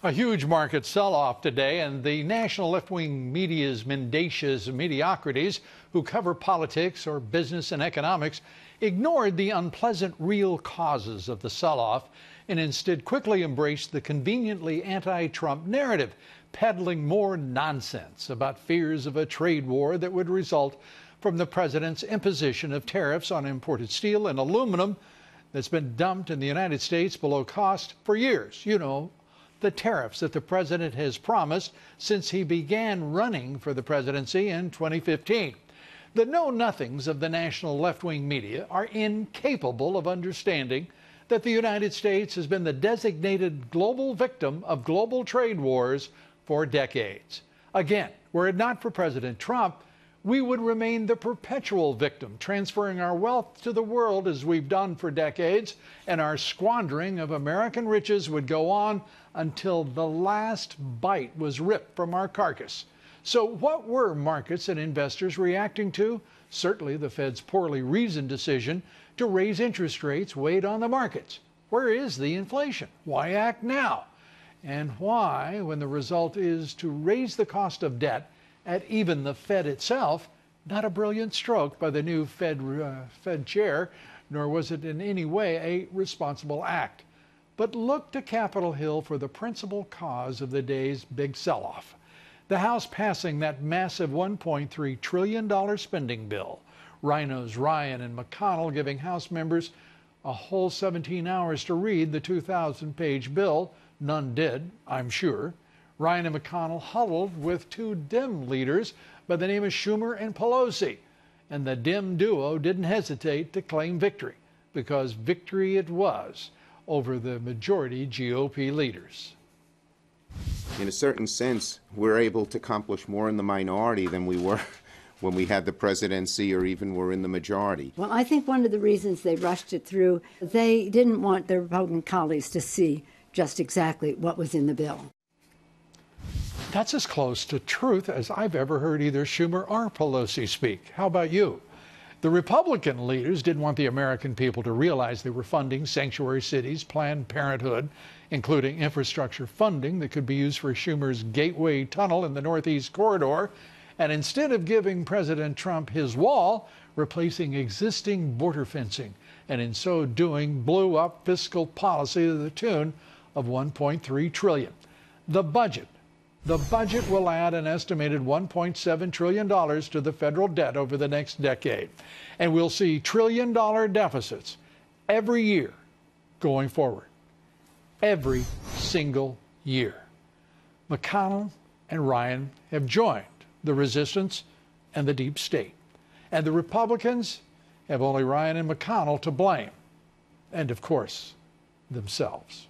A huge market sell-off today, and the national left-wing media's mendacious mediocrities who cover politics or business and economics ignored the unpleasant real causes of the sell-off and instead quickly embraced the conveniently anti-Trump narrative, peddling more nonsense about fears of a trade war that would result from the president's imposition of tariffs on imported steel and aluminum that's been dumped in the United States below cost for years. You know, the tariffs that the president has promised since he began running for the presidency in 2015. The know-nothings of the national left-wing media are incapable of understanding that the United States has been the designated global victim of global trade wars for decades. Again, were it not for President Trump, we would remain the perpetual victim, transferring our wealth to the world as we've done for decades, and our squandering of American riches would go on until the last bite was ripped from our carcass. So what were markets and investors reacting to? Certainly the Fed's poorly reasoned decision to raise interest rates weighed on the markets. Where is the inflation? Why act now? And why, when the result is to raise the cost of debt at even the Fed itself, not a brilliant stroke by the new Fed chair, nor was it in any way a responsible act. But look to Capitol Hill for the principal cause of the day's big sell-off. The House passing that massive $1.3 trillion spending bill. Rhinos Ryan and McConnell giving House members a whole 17 hours to read the 2,000-page bill. None did, I'm sure. Ryan and McConnell huddled with two Dem leaders by the name of Schumer and Pelosi. And the Dem duo didn't hesitate to claim victory, because victory it was over the majority GOP leaders. In a certain sense, we're able to accomplish more in the minority than we were when we had the presidency or even were in the majority. Well, I think one of the reasons they rushed it through, they didn't want their Republican colleagues to see just exactly what was in the bill. That's as close to truth as I've ever heard either Schumer or Pelosi speak. How about you? The Republican leaders didn't want the American people to realize they were funding sanctuary cities, Planned Parenthood, including infrastructure funding that could be used for Schumer's Gateway Tunnel in the Northeast Corridor. And instead of giving President Trump his wall, replacing existing border fencing, and in so doing blew up fiscal policy to the tune of $1.3 trillion. The budget will add an estimated $1.7 trillion to the federal debt over the next decade. And we'll see trillion-dollar deficits every year going forward. Every single year. McConnell and Ryan have joined the resistance and the deep state. And the Republicans have only Ryan and McConnell to blame. And, of course, themselves.